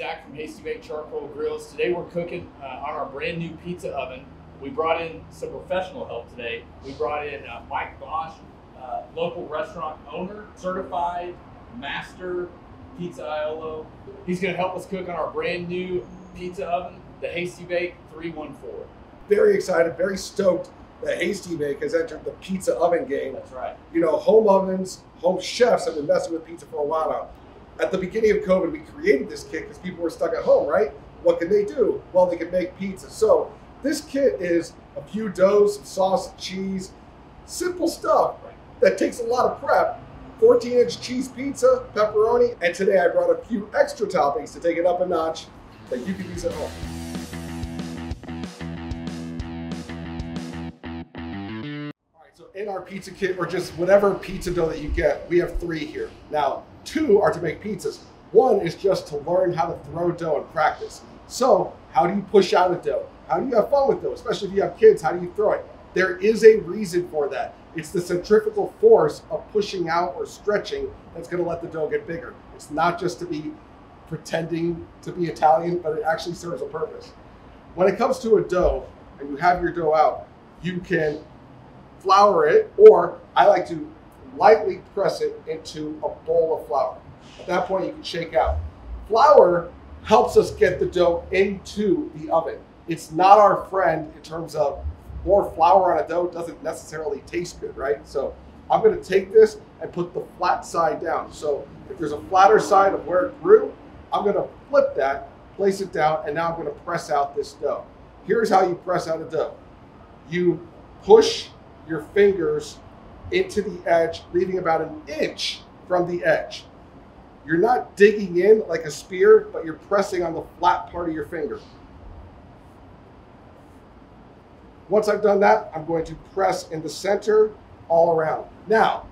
Zach from Hasty Bake Charcoal Grills. Today we're cooking on our brand new pizza oven. We brought in some professional help today. We brought in Mike Bausch, local restaurant owner, Certified Master Pizzaiolo. He's going to help us cook on our brand new pizza oven, the Hasty Bake 314. Very excited, very stoked that Hasty Bake has entered the pizza oven game. That's right. You know, home ovens, home chefs have been messing with pizza for a while now. At the beginning of COVID, we created this kit because people were stuck at home, right? What can they do? Well, they can make pizza. So this kit is a few doughs, some sauce, cheese, simple stuff that takes a lot of prep. 14-inch cheese pizza, pepperoni, and today I brought a few extra toppings to take it up a notch that you can use at home. All right, so in our pizza kit, or just whatever pizza dough that you get, we have 3 here. Now, 2 are to make pizzas. 1 is just to learn how to throw dough and practice. So how do you push out a dough? How do you have fun with dough? Especially if you have kids, how do you throw it? There is a reason for that. It's the centrifugal force of pushing out or stretching that's going to let the dough get bigger. It's not just to be pretending to be Italian, but it actually serves a purpose. When it comes to a dough and you have your dough out, you can flour it, or I like to lightly press it into a bowl of flour. At that point, you can shake out. Flour helps us get the dough into the oven. It's not our friend in terms of more flour on a dough doesn't necessarily taste good, right? So I'm going to take this and put the flat side down. So if there's a flatter side of where it grew, I'm going to flip that, place it down, and now I'm going to press out this dough. Here's how you press out a dough. You push your fingers into the edge, leaving about an inch from the edge. You're not digging in like a spear, but you're pressing on the flat part of your finger. Once I've done that, I'm going to press in the center all around. Now,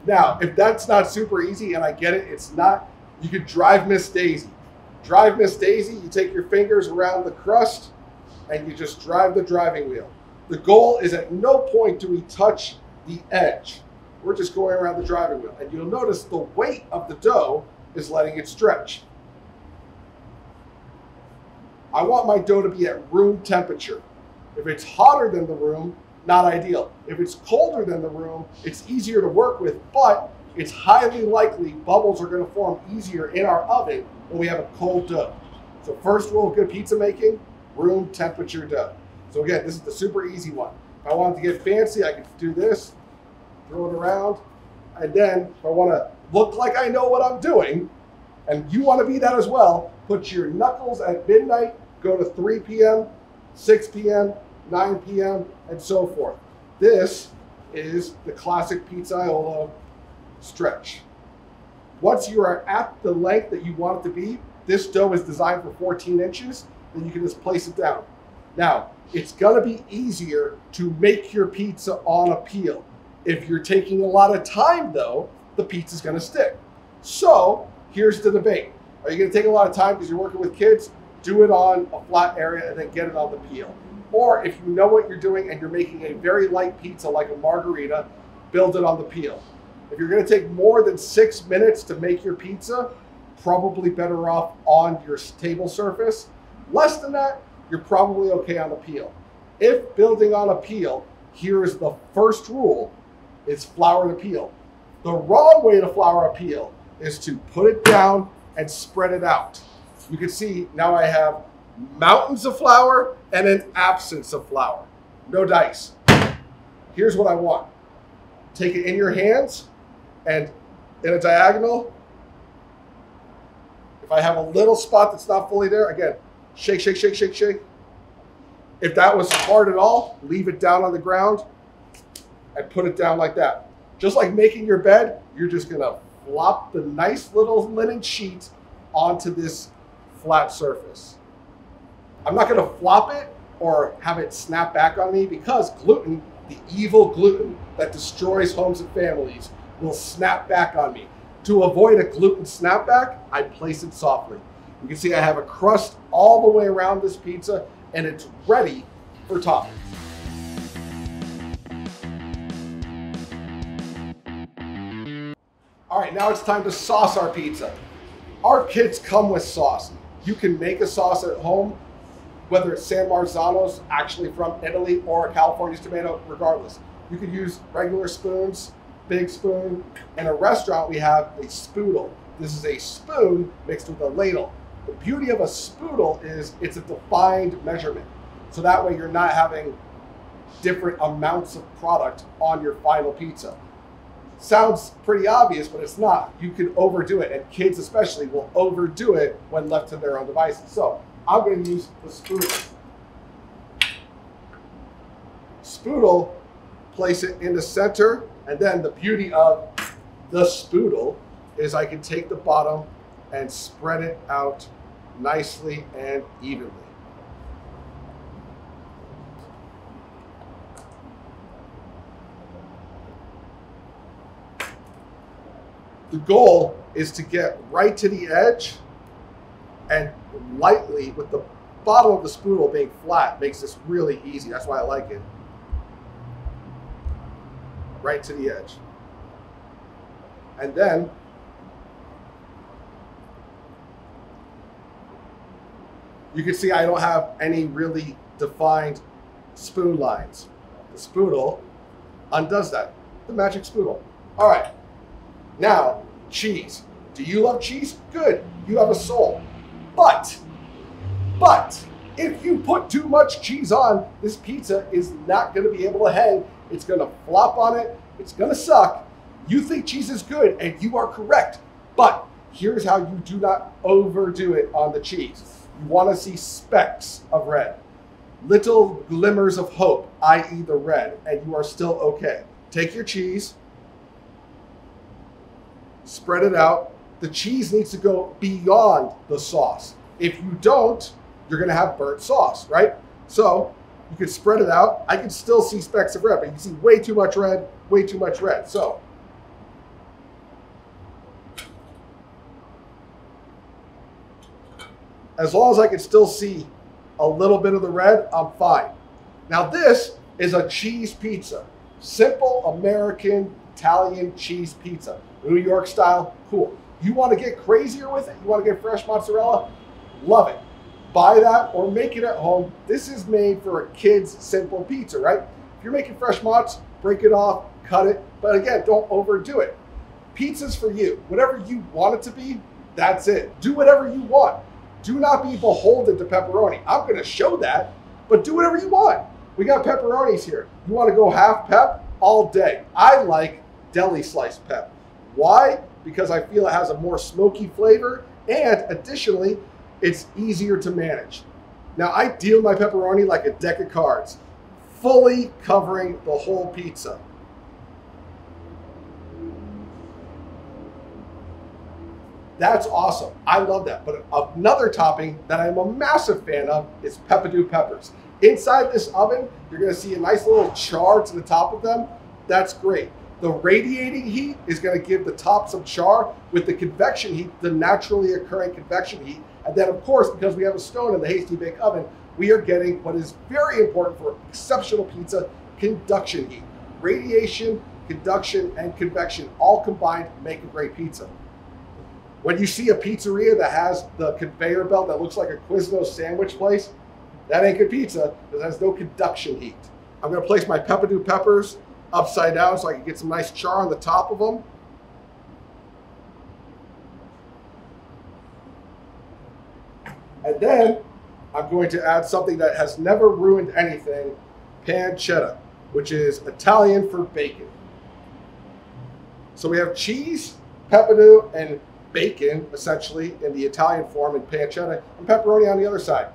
if that's not super easy, and I get it, it's not, you could drive Miss Daisy. Drive Miss Daisy, you take your fingers around the crust, and you just drive the driving wheel. The goal is at no point do we touch the edge. We're just going around the driving wheel. And you'll notice the weight of the dough is letting it stretch. I want my dough to be at room temperature. If it's hotter than the room, not ideal. If it's colder than the room, it's easier to work with, but it's highly likely bubbles are going to form easier in our oven when we have a cold dough. So first rule of good pizza making, room temperature dough. So again, this is the super easy one. If I wanted to get fancy, I could do this, throw it around, and then if I want to look like I know what I'm doing, and you want to be that as well, put your knuckles at midnight, go to 3 p.m., 6 p.m., 9 p.m., and so forth. This is the classic pizzaiolo stretch. Once you are at the length that you want it to be, this dough is designed for 14 inches, then you can just place it down. Now, it's gonna be easier to make your pizza on a peel. If you're taking a lot of time though, the pizza's gonna stick. So here's the debate. Are you gonna take a lot of time because you're working with kids? Do it on a flat area and then get it on the peel. Or if you know what you're doing and you're making a very light pizza like a margarita, build it on the peel. If you're gonna take more than 6 minutes to make your pizza, probably better off on your table surface. Less than that, you're probably okay on a peel. If building on a peel, here is the first rule, is flour the peel. The wrong way to flour a peel is to put it down and spread it out. You can see now I have mountains of flour and an absence of flour. No dice. Here's what I want. Take it in your hands and in a diagonal. If I have a little spot that's not fully there, again, shake, shake, shake, shake, shake. If that was hard at all, leave it down on the ground and put it down like that. Just like making your bed, you're just gonna flop the nice little linen sheet onto this flat surface. I'm not gonna flop it or have it snap back on me because gluten, the evil gluten that destroys homes and families, will snap back on me. To avoid a gluten snapback, I place it softly. You can see I have a crust all the way around this pizza and it's ready for toppings. All right, now it's time to sauce our pizza. Our kits come with sauce. You can make a sauce at home, whether it's San Marzano's, actually from Italy, or California's tomato, regardless. You could use regular spoons, big spoon. In a restaurant, we have a spoodle. This is a spoon mixed with a ladle. The beauty of a spoodle is it's a defined measurement. So that way you're not having different amounts of product on your final pizza. Sounds pretty obvious, but it's not. You can overdo it, and kids especially will overdo it when left to their own devices. So I'm going to use the spoodle. Spoodle, place it in the center, and then the beauty of the spoodle is I can take the bottom and spread it out nicely and evenly. The goal is to get right to the edge, and lightly, with the bottom of the spoodle being flat, makes this really easy. That's why I like it. Right to the edge. And then you can see I don't have any really defined spoon lines. The spoodle undoes that. The magic spoodle. All right. Now, cheese. Do you love cheese? Good. You have a soul. But if you put too much cheese on, this pizza is not going to be able to hang. It's going to flop on it. It's going to suck. You think cheese is good, and you are correct. But here's how you do not overdo it on the cheese. You want to see specks of red. Little glimmers of hope, i.e. the red, and you are still okay. Take your cheese, spread it out. The cheese needs to go beyond the sauce. If you don't, you're going to have burnt sauce, right? So you can spread it out. I can still see specks of red, but you can see way too much red, way too much red. So as long as I can still see a little bit of the red, I'm fine. Now this is a cheese pizza. Simple American Italian cheese pizza. New York style, cool. You want to get crazier with it? You want to get fresh mozzarella? Love it. Buy that or make it at home. This is made for a kid's simple pizza, right? If you're making fresh mozz, break it off, cut it. But again, don't overdo it. Pizza's for you. Whatever you want it to be, that's it. Do whatever you want. Do not be beholden to pepperoni. I'm going to show that, but do whatever you want. We got pepperonis here. You want to go half pep? All day. I like deli sliced pep. Why? Because I feel it has a more smoky flavor, and additionally, it's easier to manage. Now, I deal my pepperoni like a deck of cards, fully covering the whole pizza. That's awesome. I love that. But another topping that I'm a massive fan of is peppadew peppers. Inside this oven, you're going to see a nice little char to the top of them. That's great. The radiating heat is going to give the top some char. With the convection heat, the naturally occurring convection heat. And then, of course, because we have a stone in the Hasty Bake Oven, we are getting what is very important for exceptional pizza, conduction heat. Radiation, conduction, and convection all combined make a great pizza. When you see a pizzeria that has the conveyor belt that looks like a Quiznos sandwich place, that ain't good pizza because it has no conduction heat. I'm going to place my peppadew peppers upside down so I can get some nice char on the top of them. And then I'm going to add something that has never ruined anything, pancetta, which is Italian for bacon. So we have cheese, peppadew, and bacon, essentially, in the Italian form, and pancetta, and pepperoni on the other side.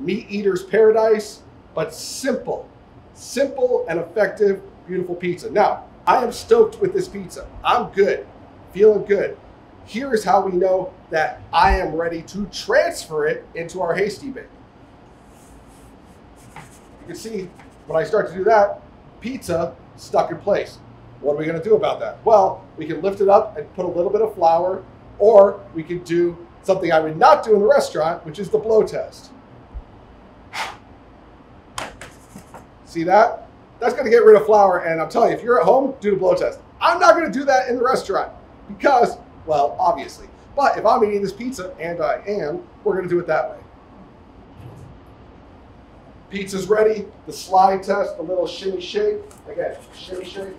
Meat eater's paradise, but simple. Simple and effective, beautiful pizza. Now, I am stoked with this pizza. I'm good, feeling good. Here is how we know that I am ready to transfer it into our Hasty Bake. You can see when I start to do that, pizza stuck in place. What are we going to do about that? Well, we can lift it up and put a little bit of flour, or we could do something I would not do in the restaurant, which is the blow test. See that? That's going to get rid of flour, and I'm telling you, if you're at home, do the blow test. I'm not going to do that in the restaurant because, well, obviously, But if I'm eating this pizza, and I am, we're gonna do it that way. Pizza's ready. The slide test, the little shimmy shake. Again, shimmy shake.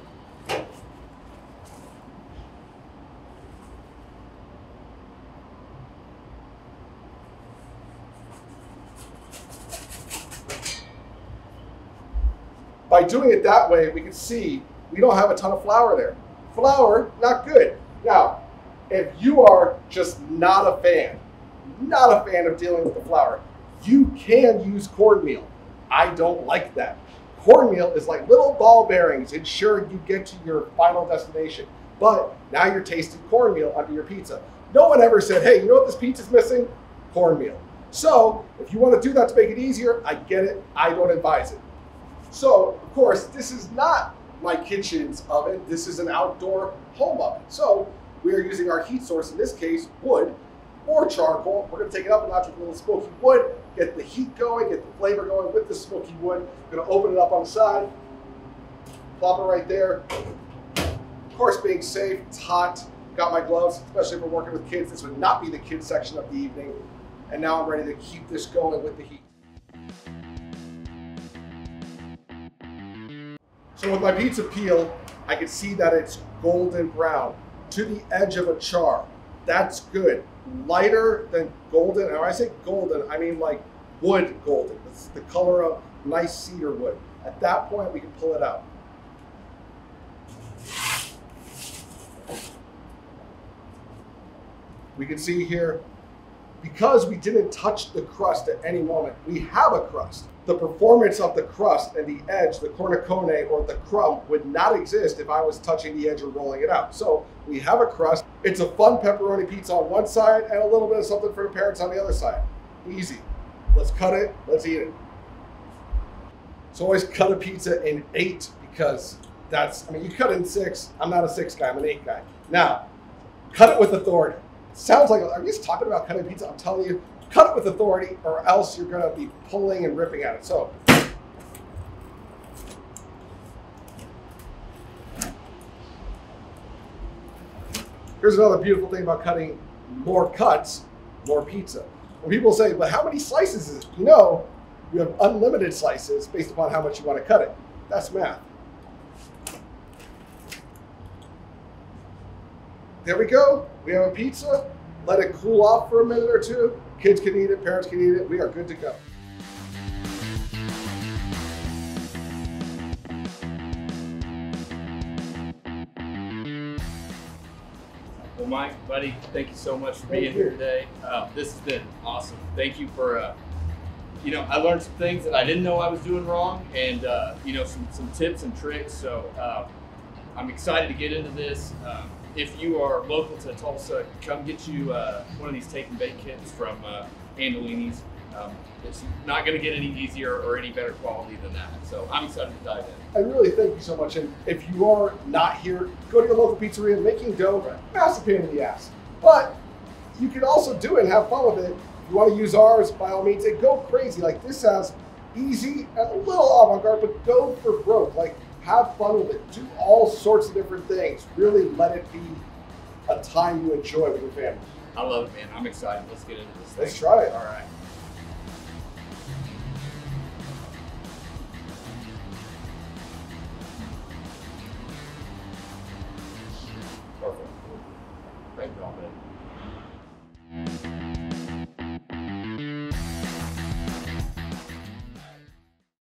By doing it that way, we can see we don't have a ton of flour there. Flour, not good. Now, if you are just not a fan of dealing with the flour, you can use cornmeal. I don't like that. Cornmeal is like little ball bearings ensuring you get to your final destination. But now you're tasting cornmeal under your pizza. No one ever said, hey, you know what this pizza's missing? Cornmeal. So if you want to do that to make it easier, I get it. I don't advise it. So, of course, this is not my kitchen's oven. This is an outdoor home oven. So we are using our heat source, in this case, wood or charcoal. We're going to take it up a notch with a little smoky wood, get the heat going, get the flavor going with the smoky wood. I'm going to open it up on the side, plop it right there. Of course, being safe, it's hot. Got my gloves, especially if we're working with kids. This would not be the kids section of the evening. And now I'm ready to keep this going with the heat. So with my pizza peel, I can see that it's golden brown to the edge of a char. That's good. Lighter than golden. And when I say golden, I mean like wood golden. It's the color of nice cedar wood. At that point, we can pull it out. We can see here, because we didn't touch the crust at any moment, we have a crust. The performance of the crust and the edge, the cornicone or the crumb, would not exist if I was touching the edge or rolling it out. So we have a crust. It's a fun pepperoni pizza on one side and a little bit of something for the parents on the other side. Easy. Let's cut it. Let's eat it. So always cut a pizza in 8 because that's, I mean, you cut it in 6. I'm not a 6 guy. I'm an 8 guy. Now, cut it with authority. Sounds like, are you just talking about cutting pizza? I'm telling you, cut it with authority or else you're going to be pulling and ripping at it. So, here's another beautiful thing about cutting more cuts, more pizza. When people say, but how many slices is it? You know, you have unlimited slices based upon how much you want to cut it. That's math. There we go. We have a pizza. Let it cool off for a minute or two. Kids can eat it, parents can eat it. We are good to go. Well, Mike, buddy, thank you so much for being here today. This has been awesome. Thank you for, you know, I learned some things that I didn't know I was doing wrong, and you know, some tips and tricks. So I'm excited to get into this. If you are local to Tulsa, come get you one of these take and bake kits from Andolini's. It's not going to get any easier or any better quality than that. So I'm excited to dive in. I really thank you so much. And if you are not here, go to your local pizzeria. Making dough, massive pain in the ass. But you can also do it and have fun with it. If you want to use ours, by all means, and go crazy. Like this has easy and a little avant-garde, but go for broke. Like, have fun with it. Do all sorts of different things. Really let it be a time you enjoy with your family. I love it, man. I'm excited. Let's get into this thing. Let's try it. All right. Perfect. Thank you all, man.